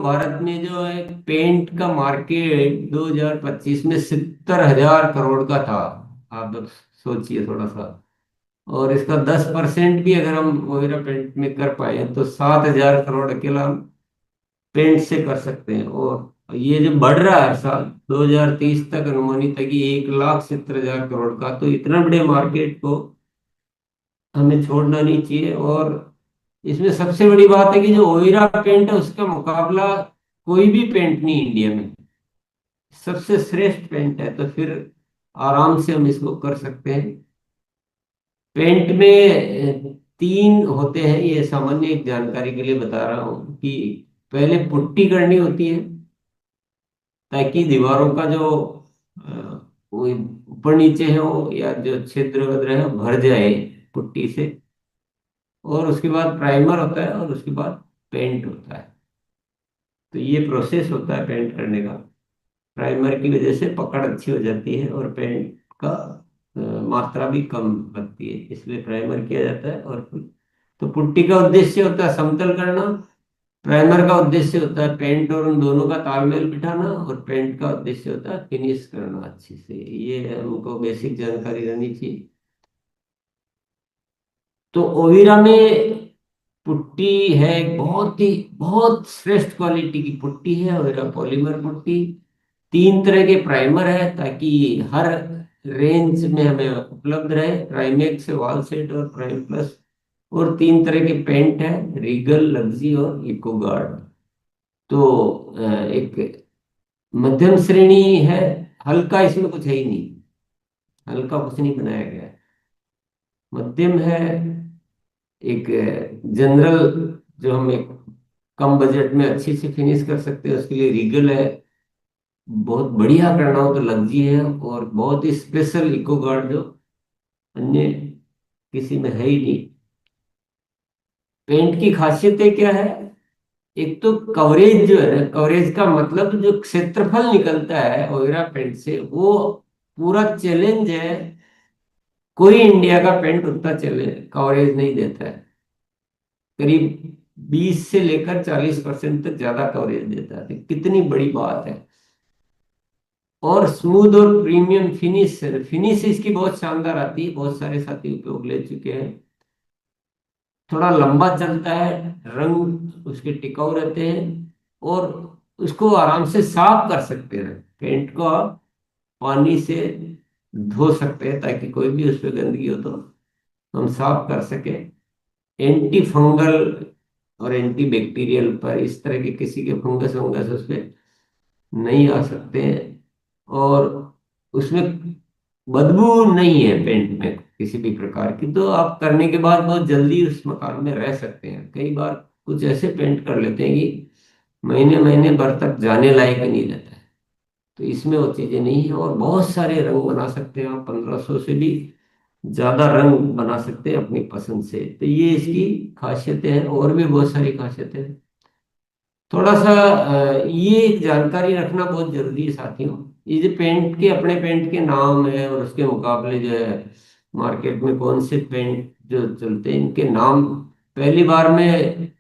भारत में जो है पेंट का मार्केट 2025 में 70,000 करोड़ का था। आप अब सोचिए थोड़ा सा। और इसका 10% भी अगर हम वगैरह पेंट में कर पाए तो 7,000 करोड़ अकेला हम पेंट से कर सकते हैं। और ये जो बढ़ रहा है हर साल, 2030 तक अनुमानित है कि 1,70,000 करोड़ का। तो इतना बड़े मार्केट को हमें छोड़ना नहीं चाहिए। और इसमें सबसे बड़ी बात है कि जो ओइरा पेंट है उसका मुकाबला कोई भी पेंट नहीं इंडिया में। सबसे श्रेष्ठ पेंट है, तो फिर आराम से हम इसको कर सकते हैं। पेंट में तीन होते हैं, ये सामान्य एक जानकारी के लिए बता रहा हूँ कि पहले पुट्टी करनी होती है ताकि दीवारों का जो अ, वो ऊपर नीचे है वो या जो छिद्र वद्र है वो भर जाए पुट्टी से। और उसके बाद प्राइमर होता है और उसके बाद पेंट होता है। तो ये प्रोसेस होता है पेंट करने का। प्राइमर की वजह से पकड़ अच्छी हो जाती है और पेंट का मात्रा भी कम लगती है, इसलिए प्राइमर किया जाता है। और तो पुट्टी का उद्देश्य होता है समतल करना। प्राइमर का उद्देश्य होता है पेंट और उन दोनों का तालमेल बिठाना। और पेंट का उद्देश्य होता है फिनिश करना अच्छे से। ये हमको बेसिक जानकारी रहनी चाहिए। तो ओविरा में पुट्टी है, एक बहुत श्रेष्ठ क्वालिटी की पुट्टी है ओविरा पॉलीमर पुट्टी। तीन तरह के प्राइमर है ताकि हर रेंज में हमें उपलब्ध रहे, प्राइमेक्स से वॉल सेट और प्राइम प्लस। और तीन तरह के पेंट है, रीगल, लग्जी और इको गार्ड। तो एक मध्यम श्रेणी है। हल्का इसमें कुछ है ही नहीं, हल्का कुछ नहीं बनाया गया है। मध्यम है, एक जनरल जो हम एक कम बजट में अच्छी से फिनिश कर सकते हैं उसके लिए रीगल है। बहुत बढ़िया करना हो तो लग्जी है। और बहुत ही स्पेशल इको गार्ड जो अन्य किसी में है ही नहीं। पेंट की खासियतें क्या है? एक तो कवरेज जो है ना, कवरेज का मतलब जो क्षेत्रफल निकलता है ओइरा पेंट से वो पूरा चैलेंज है। कोई इंडिया का पेंट उतना चले कवरेज नहीं देता है। करीब 20 से लेकर 40% तक ज्यादा कवरेज देता है। तो कितनी बड़ी बात है। और स्मूथ और प्रीमियम फिनिश, फिनिश इसकी बहुत शानदार आती है, बहुत सारे साथी उपयोग ले चुके हैं। थोड़ा लंबा चलता है, रंग उसके टिकाऊ रहते हैं। और उसको आराम से साफ कर सकते हैं, पेंट को आप पानी से धो सकते हैं ताकि कोई भी उस पर गंदगी हो तो हम साफ कर सके। एंटी फंगल और एंटी बैक्टीरियल पर इस तरह के किसी के फंगस वंगस उस पर नहीं आ सकते हैं। और उसमें बदबू नहीं है पेंट में किसी भी प्रकार की। तो आप करने के बाद बहुत जल्दी उस मकान में रह सकते हैं। कई बार कुछ ऐसे पेंट कर लेते हैं कि महीने महीने भर तक जाने लायक ही नहीं रहता है। तो इसमें वो चीजें नहीं है। और बहुत सारे रंग बना सकते हैं आप, 1500 से भी ज्यादा रंग बना सकते हैं अपनी पसंद से। तो ये इसकी खासियतें हैं, और भी बहुत सारी खासियतें हैं। थोड़ा सा ये एक जानकारी रखना बहुत जरूरी है साथियों। ये जो पेंट के अपने पेंट के नाम है और उसके मुकाबले जो है मार्केट में कौन से पेंट जो चलते हैं इनके नाम पहली बार में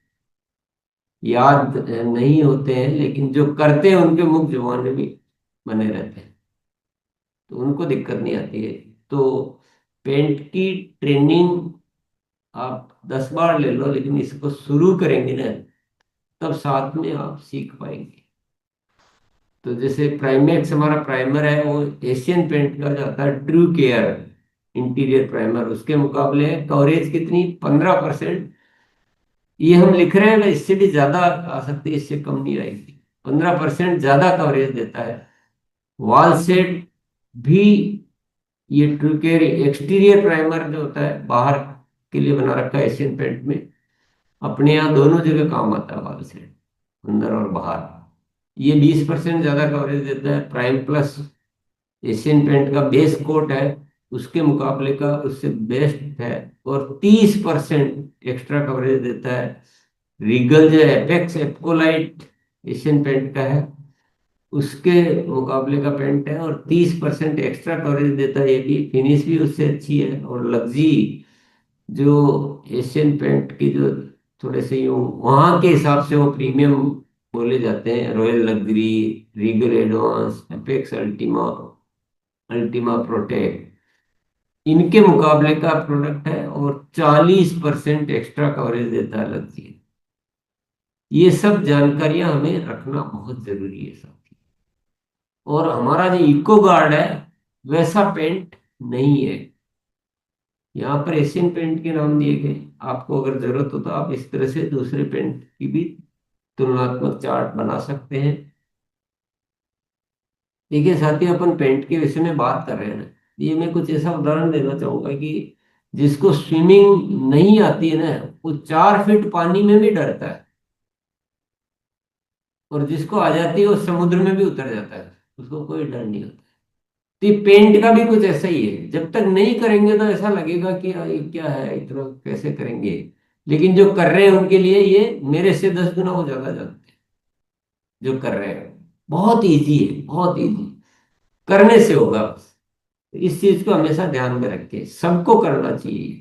याद नहीं होते हैं, लेकिन जो करते हैं उनके मुख जुबान में भी बने रहते हैं। तो उनको दिक्कत नहीं आती है। तो पेंट की ट्रेनिंग आप 10 बार ले लो, लेकिन इसको शुरू करेंगे ना तब साथ में आप सीख पाएंगे। तो जैसे प्राइमेक्स हमारा प्राइमर है वो एशियन पेंट का जाता है ट्रू केयर इंटीरियर प्राइमर। उसके मुकाबले कवरेज कितनी, 15%। ये हम लिख रहे हैं ना, इससे भी ज्यादा आ सकती है, इससे कम नहीं रहेगी। 15% ज्यादा कवरेज देता है। वॉल सेट भी ये ट्रू केयर एक्सटीरियर प्राइमर जो होता है बाहर के लिए बना रखा है एशियन पेंट में, अपने यहाँ दोनों जगह काम आता है वॉल सेट, अंदर और बाहर। ये 20% ज्यादा कवरेज देता है। प्राइम प्लस एशियन पेंट का बेस कोट है, उसके मुकाबले का उससे बेस्ट है। और 30% एक्स्ट्रा कवरेज देता है। रीगल जो एपेक्स एप्कोलाइट एशियन पेंट का है उसके मुकाबले का पेंट है, और 30% एक्स्ट्रा कवरेज देता है। ये भी फिनिश भी उससे अच्छी है। और लग्जी जो एशियन पेंट की जो थोड़े से यूं वहाँ के हिसाब से वो प्रीमियम बोले जाते हैं, royal luxury, Regal advance, apex Ultima, Ultima protect, इनके मुकाबले का प्रोडक्ट है, और 40% एक्स्ट्रा कवरेज देता है लग्जरी। ये सब जानकारियां हमें रखना बहुत जरूरी है साथी। और हमारा जो इको गार्ड है वैसा पेंट नहीं है। यहाँ पर एशियन पेंट के नाम दिए गए। आपको अगर जरूरत हो तो आप इस तरह से दूसरे पेंट की भी तुलनात्मक चार्ट बना सकते हैं। देखिए साथी, अपन पेंट के विषय में बात कर रहे हैं ना, ये मैं कुछ ऐसा उदाहरण देना चाहूंगा कि जिसको स्विमिंग नहीं आती है ना, वो 4 फीट पानी में भी डरता है, और जिसको आ जाती है वो समुद्र में भी उतर जाता है, उसको कोई डर नहीं होता। तो ये पेंट का भी कुछ ऐसा ही है, जब तक नहीं करेंगे तो ऐसा लगेगा कि यार ये क्या है, इतना कैसे करेंगे। लेकिन जो कर रहे हैं उनके लिए ये मेरे से 10 गुना वो ज्यादा जानते हैं। जो कर रहे हैं बहुत इजी है, बहुत इजी, करने से होगा बस। इस चीज को हमेशा ध्यान में रखें, सबको करना चाहिए।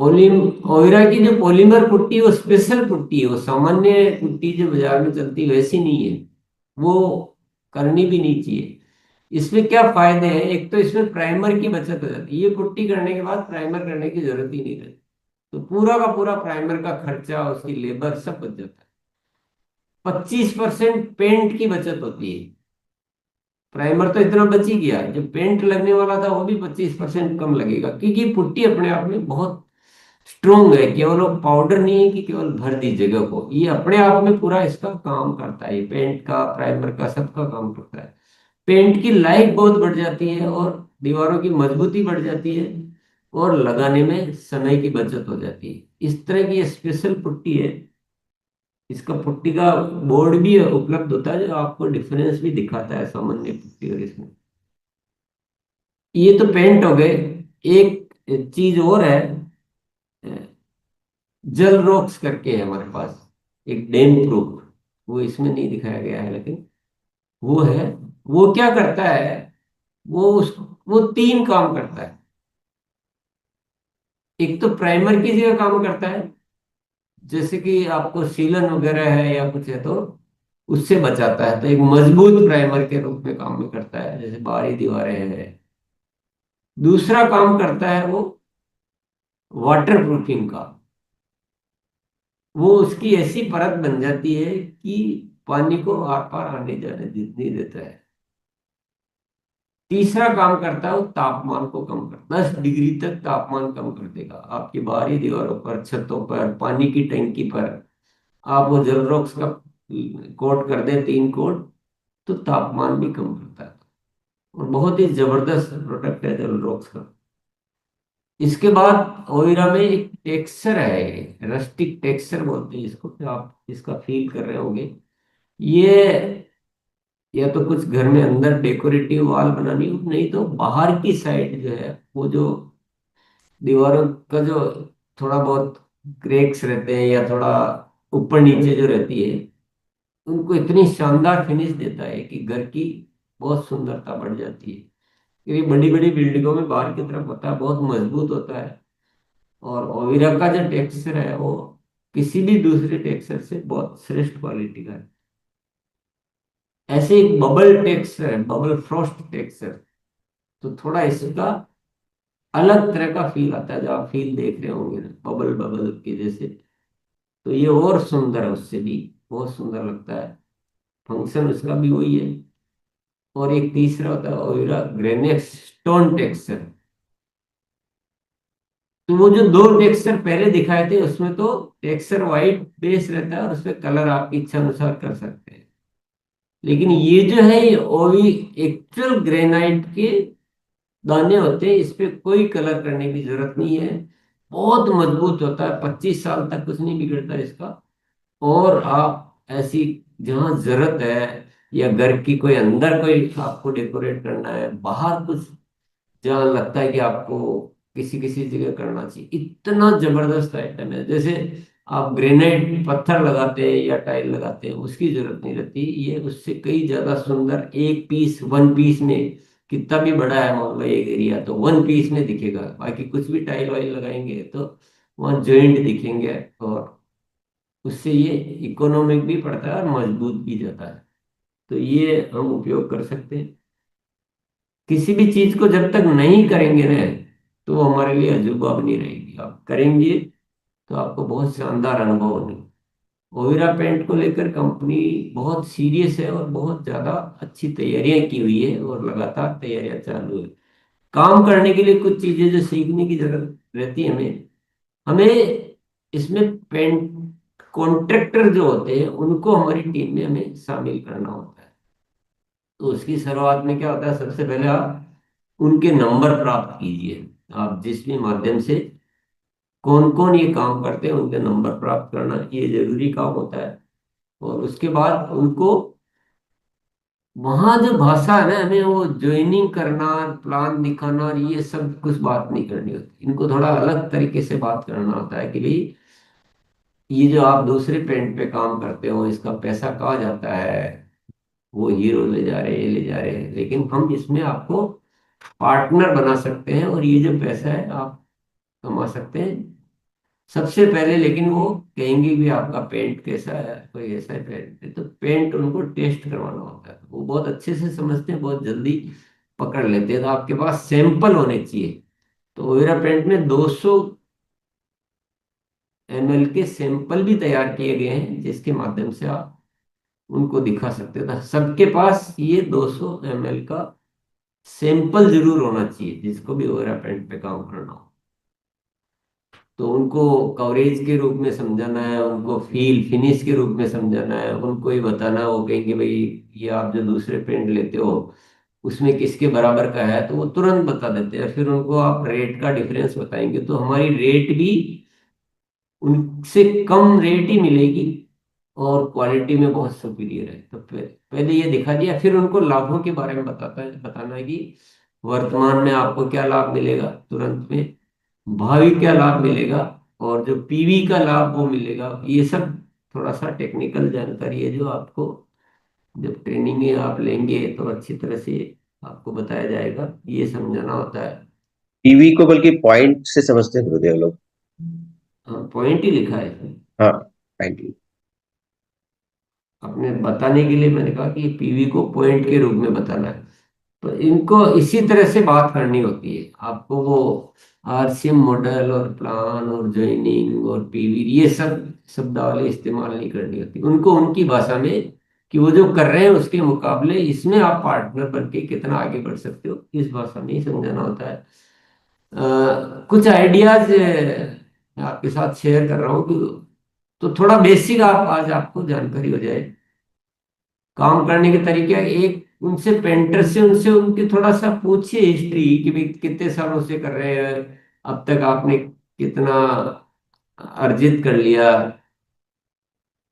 पोलिम ओयरा की जो पॉलीमर पुट्टी, वो स्पेशल पुट्टी है, वो सामान्य पुट्टी जो बाजार में चलती है वैसी नहीं है। वो करनी भी नहीं चाहिए। इसमें क्या फायदे हैं, एक तो इसमें प्राइमर की बचत हो जाती है, ये पुट्टी करने के बाद प्राइमर करने की जरूरत ही नहीं रहती। तो पूरा का पूरा प्राइमर का खर्चा, उसकी लेबर सब बच जाता है। 25% पेंट की बचत होती है। प्राइमर तो इतना बच ही गया, जो पेंट लगने वाला था वो भी 25% कम लगेगा, क्योंकि पुट्टी अपने आप में बहुत स्ट्रोंग है। केवल वो पाउडर नहीं है कि केवल भर दी जगह को, ये अपने आप में पूरा इसका काम करता है, ये पेंट का प्राइमर का सबका काम करता है। पेंट की लाइफ बहुत बढ़ जाती है, और दीवारों की मजबूती बढ़ जाती है, और लगाने में समय की बचत हो जाती है। इस तरह की ये स्पेशल पुट्टी है। इसका पुट्टी का बोर्ड भी उपलब्ध होता है, जो आपको डिफरेंस भी दिखाता है सामान्य पुट्टी और इसमें। ये तो पेंट हो गए। एक चीज और है, जल रॉक्स करके है हमारे पास, एक डैम प्रूफ। वो इसमें नहीं दिखाया गया है, लेकिन वो है। वो क्या करता है, वो 3 काम करता है। एक तो प्राइमर की जगह काम करता है, जैसे कि आपको सीलन वगैरह है या कुछ है तो उससे बचाता है, तो एक मजबूत प्राइमर के रूप में काम में करता है, जैसे बाहरी दीवारें हैं। दूसरा काम करता है वो वाटर प्रूफिंग का। वो उसकी ऐसी परत बन जाती है कि पानी को आर पार आने जाने नहीं देता है। तीसरा काम करता है वो तापमान को कम कर, 10 डिग्री तक तापमान कम कर देगा आपकी बाहरी दीवारों पर, छतों पर, पानी की टंकी पर। आप वो जलरोक्स का कोट कर दें, 3 कोट, तो तापमान भी कम करता है। और बहुत ही जबरदस्त प्रोडक्ट है जलरोक्स का। इसके बाद ओइरा में एक टेक्सचर है, रस्टिक टेक्सचर बोलते हैं इसको, जो आप इसका फील कर रहे होंगे। ये या तो कुछ घर में अंदर डेकोरेटिव वॉल बनानी हो, नहीं तो बाहर की साइड जो है, वो जो दीवारों का जो थोड़ा बहुत क्रैक्स रहते हैं या थोड़ा ऊपर नीचे जो रहती है, उनको इतनी शानदार फिनिश देता है कि घर की बहुत सुंदरता बढ़ जाती है। क्योंकि बड़ी बड़ी बिल्डिंगों में बाहर की तरफ होता है, बहुत मजबूत होता है। और ओविरा का जो टेक्सचर है वो किसी भी दूसरे टेक्सचर से बहुत श्रेष्ठ क्वालिटी का है। ऐसे एक बबल टेक्सचर है, बबल फ्रॉस्ट टेक्सचर, तो थोड़ा इसका अलग तरह का फील आता है, जो आप फील देख रहे होंगे ना, बबल बबल के जैसे। तो ये और सुंदर है, उससे भी बहुत सुंदर लगता है। फंक्शन उसका भी वही है। और एक तीसरा होता है ओइरा ग्रेनेक्स स्टोन टेक्सचर। तो वो जो 2 टेक्सचर पहले दिखाए थे, उसमें तो टेक्सचर वाइट बेस रहता है, और उसमें कलर आपकी इच्छा अनुसार कर सकते हैं। लेकिन ये जो है, ये ओवी एक्चुअल ग्रेनाइट के दाने होते हैं, इस पे कोई कलर करने की जरूरत नहीं है। बहुत मजबूत होता है, 25 साल तक कुछ नहीं बिगड़ता इसका। और आप ऐसी जहाँ जरूरत है, या घर की कोई अंदर कोई आपको डेकोरेट करना है, बाहर कुछ जहाँ लगता है कि आपको किसी किसी जगह करना चाहिए, इतना जबरदस्त आइटम है। जैसे आप ग्रेनाइट पत्थर लगाते हैं या टाइल लगाते हैं, उसकी जरूरत नहीं रहती। ये उससे कई ज्यादा सुंदर, एक पीस, 1 पीस में, कितना भी बड़ा है मान लो एक एरिया, तो 1 पीस में दिखेगा। बाकी कुछ भी टाइल वाइल लगाएंगे तो वहाँ जॉइंट दिखेंगे। और उससे ये इकोनॉमिक भी पड़ता है और मजबूत भी जाता है। तो ये हम उपयोग कर सकते हैं। किसी भी चीज को जब तक नहीं करेंगे ना, तो वो हमारे लिए अजूबा बनी रहेगी। आप करेंगे तो आपको बहुत शानदार अनुभव होने। ओवेरा पेंट को लेकर कंपनी बहुत सीरियस है और बहुत ज्यादा अच्छी तैयारियां की हुई है और लगातार तैयारियां चालू है। काम करने के लिए कुछ चीजें जो सीखने की जरूरत रहती है हमें, इसमें पेंट कॉन्ट्रैक्टर जो होते हैं उनको हमारी टीम में हमें शामिल करना होता है। तो उसकी शुरुआत में क्या होता है, सबसे पहले आप उनके नंबर प्राप्त कीजिए। आप जिस भी माध्यम से कौन कौन ये काम करते हैं उनके नंबर प्राप्त करना ये जरूरी काम होता है। और उसके बाद उनको वहां जो भाषा है ना, हमें वो ज्वाइनिंग करना, प्लान दिखाना और ये सब कुछ बात नहीं करनी होती। इनको थोड़ा अलग तरीके से बात करना होता है कि भाई ये जो आप दूसरे पेंट पे काम करते हो इसका पैसा कहाँ जाता है, वो हीरो ले जा रहे हैं, ये ले जा रहे हैं, लेकिन हम इसमें आपको पार्टनर बना सकते हैं और ये जो पैसा है आप कमा सकते हैं सबसे पहले। लेकिन वो कहेंगे भी आपका पेंट कैसा है, कोई ऐसा पेंट है, तो पेंट उनको टेस्ट करवाना होता है। वो बहुत अच्छे से समझते हैं, बहुत जल्दी पकड़ लेते हैं। तो आपके पास सैंपल होने चाहिए। तो ओवेरा पेंट में 200 ml के सैंपल भी तैयार किए गए हैं जिसके माध्यम से आप उनको दिखा सकते हो। तो सबके पास ये 200 ml का सैंपल जरूर होना चाहिए जिसको भी ओवेरा पेंट पे काम करना हो। तो उनको कवरेज के रूप में समझाना है, उनको फील फिनिश के रूप में समझाना है, उनको ये बताना है। वो कहेंगे भाई ये आप जो दूसरे पेंट लेते हो उसमें किसके बराबर का है, तो वो तुरंत बता देते हैं। फिर उनको आप रेट का डिफरेंस बताएंगे तो हमारी रेट भी उनसे कम रेट ही मिलेगी और क्वालिटी में बहुत सुपीरियर है। तो पहले ये दिखा दिया, फिर उनको लाभों के बारे में बताना है कि वर्तमान में आपको क्या लाभ मिलेगा तुरंत में, भावी क्या लाभ मिलेगा, और जो पीवी का लाभ वो मिलेगा। ये सब थोड़ा सा टेक्निकल जानकारी है जो आपको जब ट्रेनिंग में आप लेंगे तो अच्छी तरह से आपको बताया जाएगा। ये समझाना होता है। टीवी को बल्कि पॉइंट से समझते हैं गुरुदेव लोग। हाँ, पॉइंट ही लिखा है। हाँ, पॉइंट। अपने बताने के लिए मैंने कहा कि पीवी को पॉइंट के रूप में बताना है। तो इनको इसी तरह से बात करनी होती है। आपको वो आरसीएम मॉडल और प्लान और जॉइनिंग और पीवी ये सब शब्दावली इस्तेमाल नहीं करनी होती। उनको उनकी भाषा में कि वो जो कर रहे हैं उसके मुकाबले इसमें आप पार्टनर बन के कितना आगे बढ़ सकते हो, इस भाषा में ही समझाना होता है। कुछ आइडियाज मैं आपके साथ शेयर कर रहा हूँ कि तो थोड़ा बेसिक आप आज आपको जानकारी हो जाए काम करने के तरीके। एक उनसे पेंटर से उनसे उनकी थोड़ा सा पूछिए हिस्ट्री कि भाई कितने सालों से कर रहे हैं, अब तक आपने कितना अर्जित कर लिया।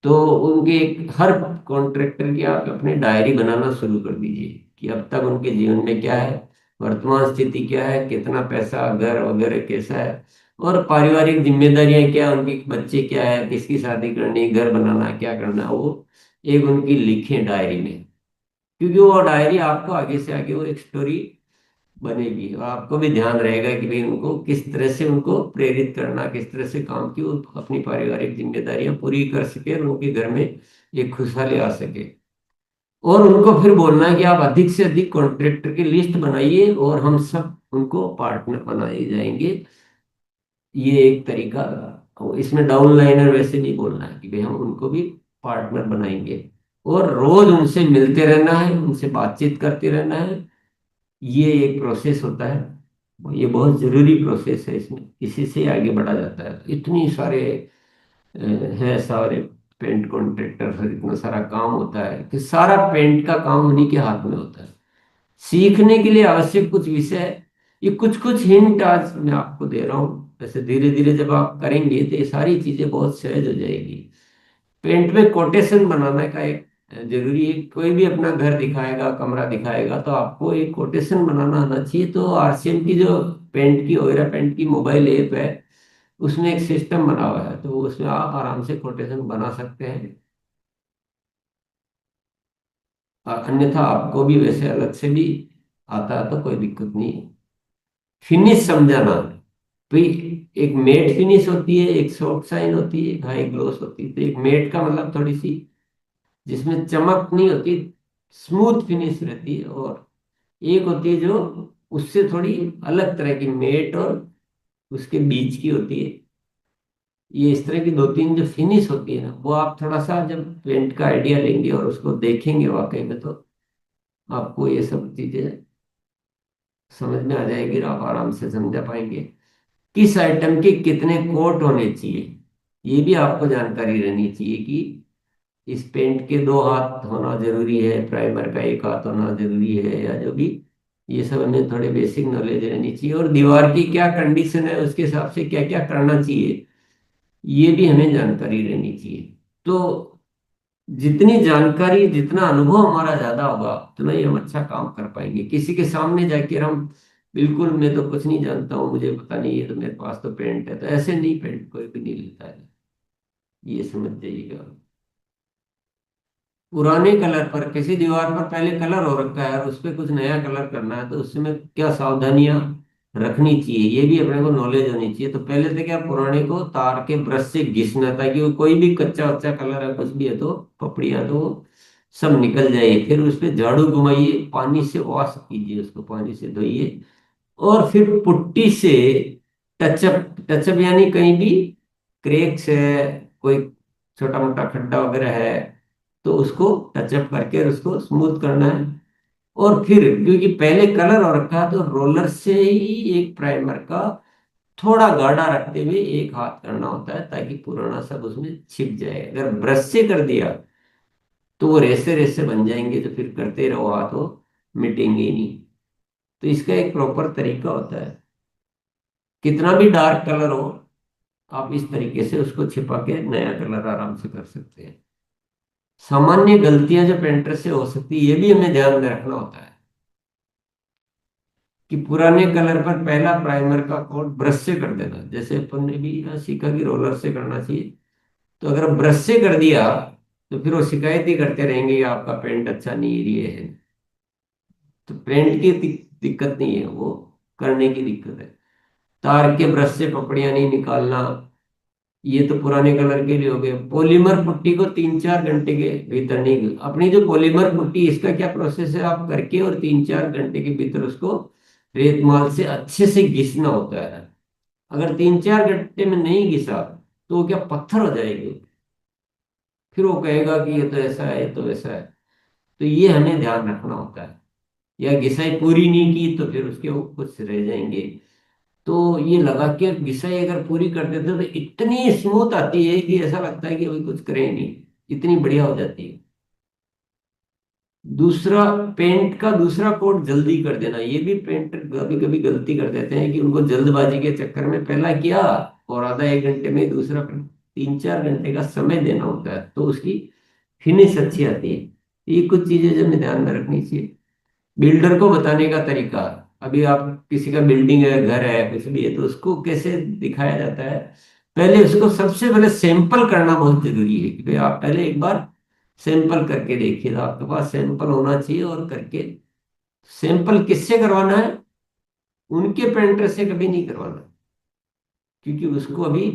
तो उनके हर कॉन्ट्रैक्टर की आप अपनी डायरी बनाना शुरू कर दीजिए कि अब तक उनके जीवन में क्या है, वर्तमान स्थिति क्या है, कितना पैसा, घर वगैरह कैसा है, और पारिवारिक जिम्मेदारियां क्या है, उनके बच्चे क्या है, किसकी शादी करनी, घर बनाना, क्या करना, वो एक उनकी लिखें डायरी में। क्योंकि वो डायरी आपको आगे से आगे वो एक स्टोरी बनेगी और आपको भी ध्यान रहेगा कि भाई उनको किस तरह से उनको प्रेरित करना, किस तरह से काम की वो अपनी पारिवारिक जिम्मेदारियां पूरी कर सके और उनके घर में एक खुशहाली आ सके। और उनको फिर बोलना है कि आप अधिक से अधिक कॉन्ट्रैक्टर की लिस्ट बनाइए और हम सब उनको पार्टनर बनाए जाएंगे। ये एक तरीका। इसमें डाउन लाइनर वैसे नहीं बोलना है कि भाई हम उनको भी पार्टनर बनाएंगे। और रोज उनसे मिलते रहना है, उनसे बातचीत करते रहना है। ये एक प्रोसेस होता है, ये बहुत जरूरी प्रोसेस है। इसमें इसी से आगे बढ़ा जाता है। इतनी सारे हैं सारे पेंट कॉन्ट्रैक्टर, फिर इतना सारा काम होता है कि सारा पेंट का काम उन्हीं के हाथ में होता है। सीखने के लिए आवश्यक कुछ विषय है। ये कुछ कुछ हिंट आज मैं आपको दे रहा हूँ। वैसे धीरे धीरे जब आप करेंगे तो ये सारी चीजें बहुत सहज हो जाएगी। पेंट में कोटेशन बनाने का एक जरूरी है। कोई भी अपना घर दिखाएगा, कमरा दिखाएगा, तो आपको एक कोटेशन बनाना आना चाहिए। तो आरसीएम की जो पेंट की ओवेरा पेंट की मोबाइल ऐप है उसमें एक सिस्टम बना हुआ है, तो उसमें आप आराम से कोटेशन बना सकते हैं। अन्यथा आपको भी वैसे अलग से भी आता है तो कोई दिक्कत नहीं है। फिनिश समझाना, भाई एक मेट फिनिश होती है, एक सॉफ्ट साइन होती है, एक हाई ग्लोस होती है। तो एक मेट का मतलब थोड़ी सी जिसमें चमक नहीं होती, स्मूथ फिनिश रहती है, और एक होती है जो उससे थोड़ी अलग तरह की मेट और उसके बीच की होती है। ये इस तरह की दो तीन जो फिनिश होती है ना, वो आप थोड़ा सा जब पेंट का आइडिया लेंगे और उसको देखेंगे वाकई में, तो आपको ये सब चीजें समझ में आ जाएगी और आप आराम से समझा पाएंगे। किस आइटम के कितने कोट होने चाहिए, ये भी आपको जानकारी रहनी चाहिए कि इस पेंट के दो हाथ होना जरूरी है, प्राइमर का एक हाथ होना जरूरी है, या जो भी, ये सब हमें थोड़े बेसिक नॉलेज रहनी चाहिए। और दीवार की क्या कंडीशन है उसके हिसाब से क्या क्या करना चाहिए, ये भी हमें जानकारी रहनी चाहिए। तो जितनी जानकारी, जितना अनुभव हमारा ज्यादा होगा, उतना ही हम अच्छा काम कर पाएंगे। किसी के सामने जाके हम बिल्कुल मैं तो कुछ नहीं जानता हूँ, मुझे पता नहीं है, तो मेरे पास तो पेंट है, तो ऐसे नहीं, पेंट कोई भी नहीं लेता है, ये समझ जाइएगा। पुराने कलर पर, किसी दीवार पर पहले कलर हो रखा है और उस पर कुछ नया कलर करना है, तो उसमें क्या सावधानियां रखनी चाहिए, ये भी अपने को नॉलेज होनी चाहिए। तो पहले तो क्या, पुराने को तार के ब्रश से घिसना, ताकि वो कोई भी कच्चा वच्चा कलर है कुछ भी है तो पपड़ियां तो वो सब निकल जाए। फिर उस पर झाड़ू घुमाइए, पानी से वॉश कीजिए, उसको पानी से धोइए, और फिर पुट्टी से टचअप, टचअप यानी कहीं भी क्रैक्स है, कोई छोटा मोटा खड्डा वगैरह है, तो उसको टचअप करके उसको स्मूथ करना है। और फिर क्योंकि पहले कलर हो रखा है, तो रोलर से ही एक प्राइमर का थोड़ा गाढ़ा रखते हुए एक हाथ करना होता है, ताकि पुराना सब उसमें छिप जाए। अगर ब्रश से कर दिया तो वो रेसे रेसे बन जाएंगे, तो फिर करते रहो हाथ, वो मिटेंगे ही नहीं। तो इसका एक प्रॉपर तरीका होता है। कितना भी डार्क कलर हो, आप इस तरीके से उसको छिपा के नया कलर आराम से कर सकते हैं। सामान्य गलतियां जो पेंटर से हो सकती है, ये भी हमें ध्यान में रखना होता है कि पुराने कलर पर पहला प्राइमर का कोट ब्रश से कर देना, जैसे अपन ने भी यहाँ सीखा कि रोलर से करना चाहिए। तो अगर ब्रश से कर दिया, तो फिर वो शिकायत ही करते रहेंगे कि आपका पेंट अच्छा नहीं है, ये है। तो पेंट की दिक्कत नहीं है, वो करने की दिक्कत है। तार के ब्रश से पपड़ियां नहीं निकालना, ये तो पुराने कलर के लिए हो गए। पॉलीमर पुट्टी को 3-4 घंटे के भीतर नहीं, अपनी जो पॉलीमर पुट्टी, इसका क्या प्रोसेस है, आप करके और 3-4 घंटे के भीतर उसको रेतमाल से अच्छे से घिसना होता है। अगर 3-4 घंटे में नहीं घिसा, तो वो क्या पत्थर हो जाएगी, फिर वो कहेगा कि ये तो ऐसा है, ये तो वैसा है। तो ये हमें ध्यान रखना होता है। या घिसाई पूरी नहीं की, तो फिर उसके वो कुछ रह जाएंगे। तो ये लगा के घिसाई अगर पूरी कर देते, तो इतनी स्मूथ आती है कि ऐसा लगता है कि अभी कुछ करे ही नहीं, इतनी बढ़िया हो जाती है। दूसरा, पेंट का दूसरा कोट जल्दी कर देना, ये भी पेंटर कभी कभी गलती कर देते हैं कि उनको जल्दबाजी के चक्कर में पहला किया और आधा एक घंटे में दूसरा, 3-4 घंटे का समय देना होता है, तो उसकी फिनिश अच्छी आती है। ये कुछ चीजें जो हमें ध्यान में रखनी चाहिए। बिल्डर को बताने का तरीका, अभी आप किसी का बिल्डिंग है, घर है, कुछ भी है, तो उसको कैसे दिखाया जाता है। पहले उसको सबसे पहले सैंपल करना बहुत जरूरी है कि भाई आप पहले एक बार सैंपल करके देखिए, तो आपके पास सैंपल होना चाहिए। और करके सैंपल किससे करवाना है, उनके पेंटर से कभी नहीं करवाना, क्योंकि उसको अभी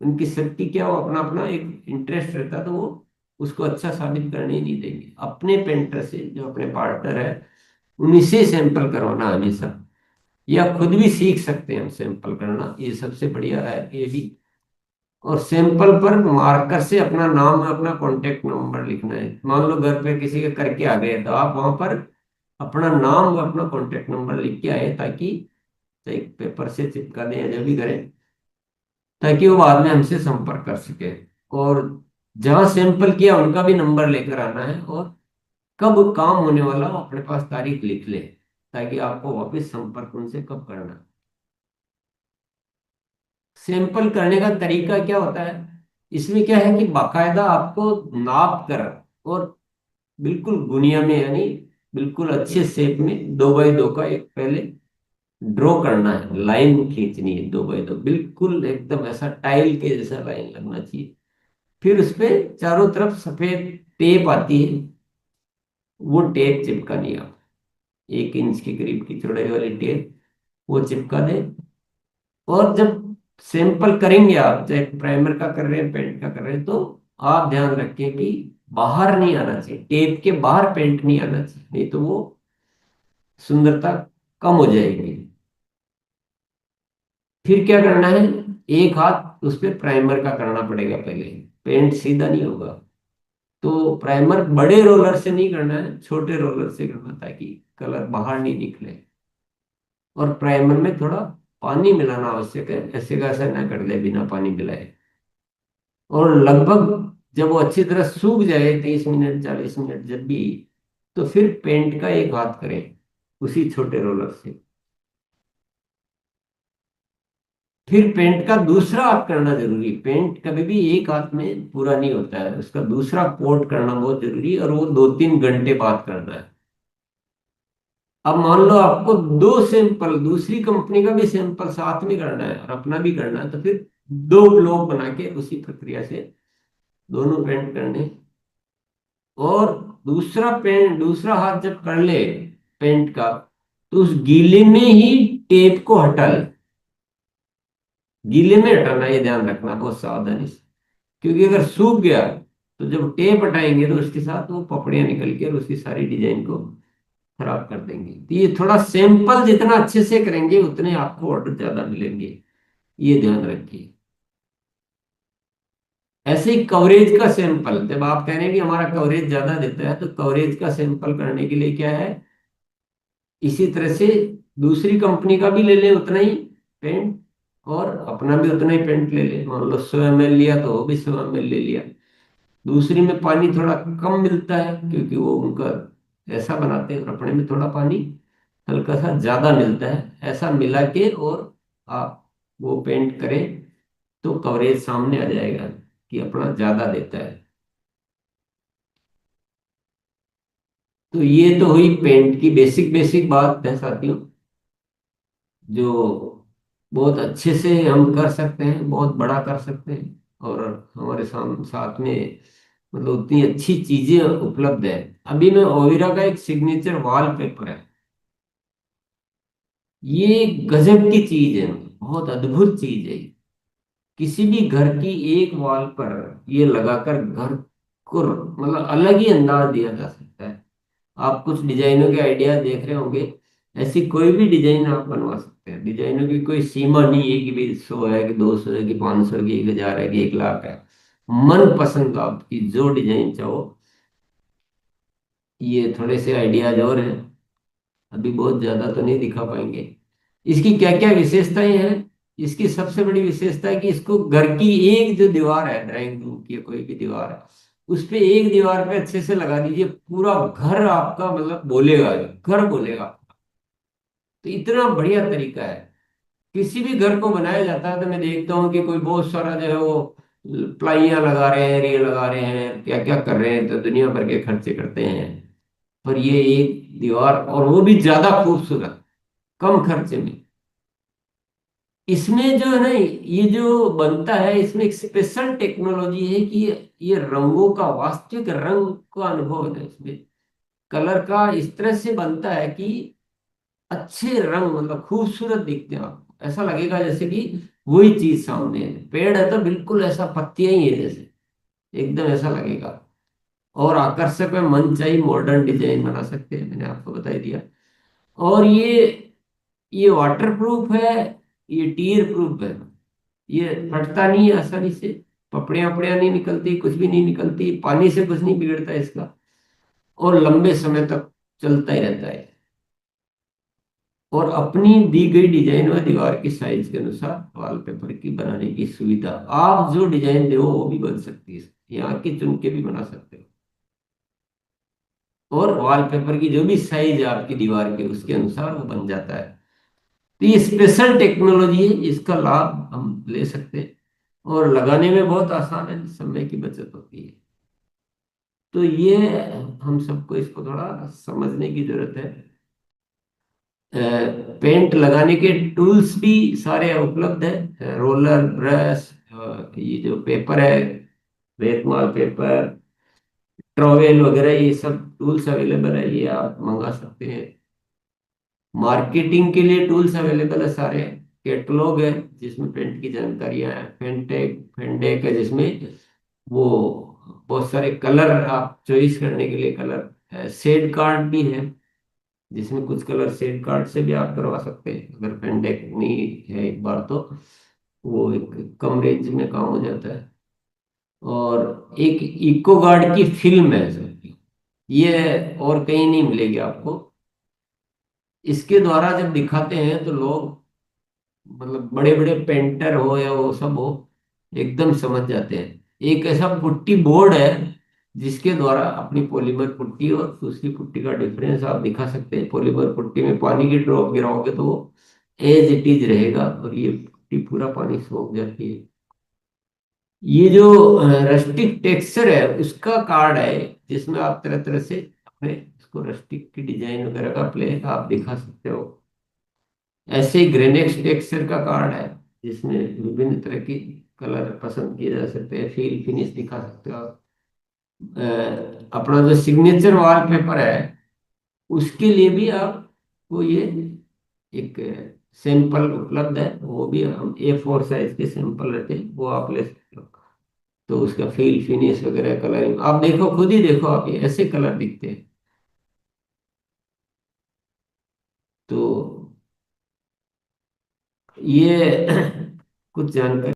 उनकी शक्ति क्या, वो अपना अपना एक इंटरेस्ट रहता है, तो वो उसको अच्छा साबित करने ही नहीं देंगे। अपने पेंटर से, जो अपने पार्टनर है, उन्हीं से सैंपल करवाना हमेशा। या खुद भी सीख सकते हैं हम सैंपल करना, ये सबसे बढ़िया है ये भी। और सैंपल पर मार्कर से अपना नाम, अपना कॉन्टेक्ट नंबर लिखना है। मान लो घर पे किसी के करके आ गए, तो आप वहां पर अपना नाम और अपना कॉन्टेक्ट नंबर लिख के आए, ताकि एक पेपर से चिपका दें या जो भी करें, ताकि वो बाद में हमसे संपर्क कर सके। और जहाँ सैंपल किया उनका भी नंबर लेकर आना है, और कब काम होने वाला हो अपने पास तारीख लिख ले, ताकि आपको वापस संपर्क उनसे कब करना है। सैंपल करने का तरीका क्या होता है, इसमें क्या है कि बाकायदा आपको नाप कर और बिल्कुल गुनिया में, यानी बिल्कुल अच्छे शेप में 2x2 का एक पहले ड्रॉ करना है, लाइन खींचनी है 2x2, बिल्कुल एकदम ऐसा टाइल के जैसा लाइन लगना चाहिए। फिर उस पे चारों तरफ सफेद टेप आती है, वो टेप चिपकानी है आप, 1 इंच के करीब की चौड़ाई वाली टेप, वो चिपका दें। और जब सैंपल करेंगे आप, चाहे प्राइमर का कर रहे हैं पेंट का कर रहे हैं, तो आप ध्यान रखें कि बाहर नहीं आना चाहिए, टेप के बाहर पेंट नहीं आना चाहिए, नहीं तो वो सुंदरता कम हो जाएगी। फिर क्या करना है, एक हाथ उस पे प्राइमर का करना पड़ेगा पहले, पेंट सीधा नहीं होगा। तो प्राइमर बड़े रोलर से नहीं करना है, छोटे रोलर से करना, ताकि कलर बाहर नहीं निकले। और प्राइमर में थोड़ा पानी मिलाना आवश्यक है, ऐसे का ऐसा ना कर ले बिना पानी मिलाए। और लगभग जब वो अच्छी तरह सूख जाए, 30 मिनट 40 मिनट जब भी, तो फिर पेंट का एक हाथ करें उसी छोटे रोलर से। फिर पेंट का दूसरा हाथ करना जरूरी, पेंट कभी भी एक हाथ में पूरा नहीं होता है, उसका दूसरा कोट करना बहुत जरूरी है, और वो 2-3 घंटे बाद करना है। अब मान लो आपको दो सैंपल, दूसरी कंपनी का भी सैंपल साथ में करना है और अपना भी करना है, तो फिर दो ब्लॉक बना के उसी प्रक्रिया से दोनों पेंट करने। और दूसरा पेंट, दूसरा हाथ जब कर ले पेंट का, तो उस गीले में ही टेप को हटा ले, गीले में हटाना, ये ध्यान रखना बहुत सावधानी से। क्योंकि अगर सूख गया तो जब टेप हटाएंगे तो उसके साथ वो पपड़ियां निकल के और उसकी सारी डिजाइन को खराब कर देंगे। तो ये थोड़ा सैंपल जितना अच्छे से करेंगे उतने आपको ऑर्डर ज्यादा मिलेंगे, ये ध्यान रखिए। ऐसे ही कवरेज का सैंपल, जब आप कह रहे हैं कि हमारा कवरेज ज्यादा देता है, तो कवरेज का सैंपल करने के लिए क्या है, इसी तरह से दूसरी कंपनी का भी ले लें उतना ही पेंट, और अपना भी उतना ही पेंट ले लें। मान लो 100 ml लिया तो वो भी 100 ml ले लिया। दूसरी में पानी थोड़ा कम मिलता है क्योंकि वो उनका ऐसा बनाते हैं, और अपने में थोड़ा पानी हल्का सा ज्यादा मिलता है। ऐसा मिला के और आप वो पेंट करें तो कवरेज सामने आ जाएगा कि अपना ज्यादा देता है। तो ये तो हुई पेंट की बेसिक बेसिक बात है साथियों, जो बहुत अच्छे से हम कर सकते हैं, बहुत बड़ा कर सकते हैं। और हमारे साथ में मतलब उतनी अच्छी चीजें उपलब्ध है। अभी मैं ओविरा का एक सिग्नेचर वॉलपेपर है, ये गजब की चीज है, बहुत अद्भुत चीज है। किसी भी घर की एक वॉल पर ये लगाकर घर को मतलब अलग ही अंदाज दिया जा सकता है। आप कुछ डिजाइनों के आइडिया देख रहे होंगे, ऐसी कोई भी डिजाइन आप बनवा सकते हैं। डिजाइनों की कोई सीमा नहीं है कि भाई 100 है कि 200 है कि 500 है कि 1000 है कि 1 लाख है। मन पसंद आपकी जो डिजाइन चाहो। ये थोड़े से आइडियाज और हैं, अभी बहुत ज्यादा तो नहीं दिखा पाएंगे। इसकी क्या क्या विशेषताएं हैं, इसकी सबसे बड़ी विशेषता है कि इसको घर की एक जो दीवार है, ड्राइंग रूम की या कोई भी दीवार है, उस पे एक दीवार पे अच्छे से लगा दीजिए, पूरा घर आपका मतलब बोलेगा, घर बोलेगा। तो इतना बढ़िया तरीका है। किसी भी घर को बनाया जाता है तो मैं देखता हूँ कि कोई बहुत सारा जो है वो प्लाइयां लगा रहे हैं, ये लगा रहे हैं, क्या क्या कर रहे हैं, तो दुनिया भर के खर्चे करते हैं। पर ये एक दीवार, और वो भी ज्यादा खूबसूरत, कम खर्चे में। इसमें जो है ना, ये जो बनता है इसमें एक स्पेशल टेक्नोलॉजी है कि ये रंगों का वास्तविक रंग का अनुभव है इसमें। कलर का इस तरह से बनता है कि अच्छे रंग मतलब खूबसूरत दिखते हैं आपको, ऐसा लगेगा जैसे कि वही चीज सामने है। पेड़ है तो बिल्कुल ऐसा पत्तियां ही है जैसे, एकदम ऐसा लगेगा। और आकर्षक में मनचाही मॉडर्न डिजाइन बना सकते हैं, मैंने आपको बता ही दिया। और ये वाटर प्रूफ है, ये टीयर प्रूफ है, ये फटता नहीं है आसानी से, पपड़ियां पपड़ियां नहीं निकलती, कुछ भी नहीं निकलती, पानी से कुछ नहीं बिगड़ता इसका, और लंबे समय तक चलता ही रहता है। और अपनी दी गई डिजाइन व दीवार की साइज के अनुसार वॉलपेपर की बनाने की सुविधा, आप जो डिजाइन दो वो भी बन सकती है, यहाँ की चुन के भी बना सकते हो। और वॉलपेपर की जो भी साइज है आपकी दीवार के, उसके अनुसार वो बन जाता है। तो ये स्पेशल टेक्नोलॉजी है, इसका लाभ हम ले सकते हैं। और लगाने में बहुत आसान है, समय की बचत होती है। तो ये हम सबको इसको थोड़ा समझने की जरूरत है। पेंट लगाने के टूल्स भी सारे उपलब्ध है, रोलर, ब्रश, ये जो पेपर है, रेतमाल पेपर, ट्रॉवेल वगैरह, ये सब टूल्स अवेलेबल है, ये आप मंगा सकते हैं। मार्केटिंग के लिए टूल्स अवेलेबल है सारे। कैटलॉग है जिसमें पेंट की जानकारियां हैं, फेंटेक फेंडेक है जिसमें वो बहुत सारे कलर आप चॉइस करने के लिए कलर है, शेड कार्ड भी है जिसमें कुछ कलर शेड कार्ड से भी आप करवा सकते हैं, अगर फेंडेक नहीं है एक बार तो वो एक कम रेंज में काम हो जाता है। और एक इको गार्ड की फिल्म है सर, ये और कहीं नहीं मिलेगी आपको। इसके द्वारा जब दिखाते हैं तो लोग, मतलब बड़े बड़े पेंटर हो या वो सब हो, एकदम समझ जाते हैं। एक ऐसा पुट्टी बोर्ड है जिसके द्वारा अपनी पॉलीमर पुट्टी और दूसरी पुट्टी का डिफरेंस आप दिखा सकते हैं। पॉलीमर पुट्टी में पानी की ड्रॉप गिराओगे तो वो एज इट इज रहेगा, और ये पुट्टी पूरा पानी सोख जाती है। ये जो रस्टिक टेक्सचर है उसका कार्ड है जिसमें आप तरह तरह से अपने इसको रस्टिक की डिजाइन वगैरह का प्ले आप दिखा सकते हो। ऐसे ही ग्रेनेक्स टेक्सचर का कार्ड है जिसमें विभिन्न तरह की कलर पसंद किए जा सकते हैं, फील फिनिश दिखा सकते हो आप। अपना जो सिग्नेचर वॉलपेपर है उसके लिए भी आपको ये एक सैंपल उपलब्ध है, वो भी हम A4 साइज के सैंपल रहते हैं, वो आप ले सकते हो। तो उसका फील फिनिश वगैरह कलरिंग आप देखो, खुद ही देखो आप, ये ऐसे कलर दिखते हैं। तो ये कुछ जानकारी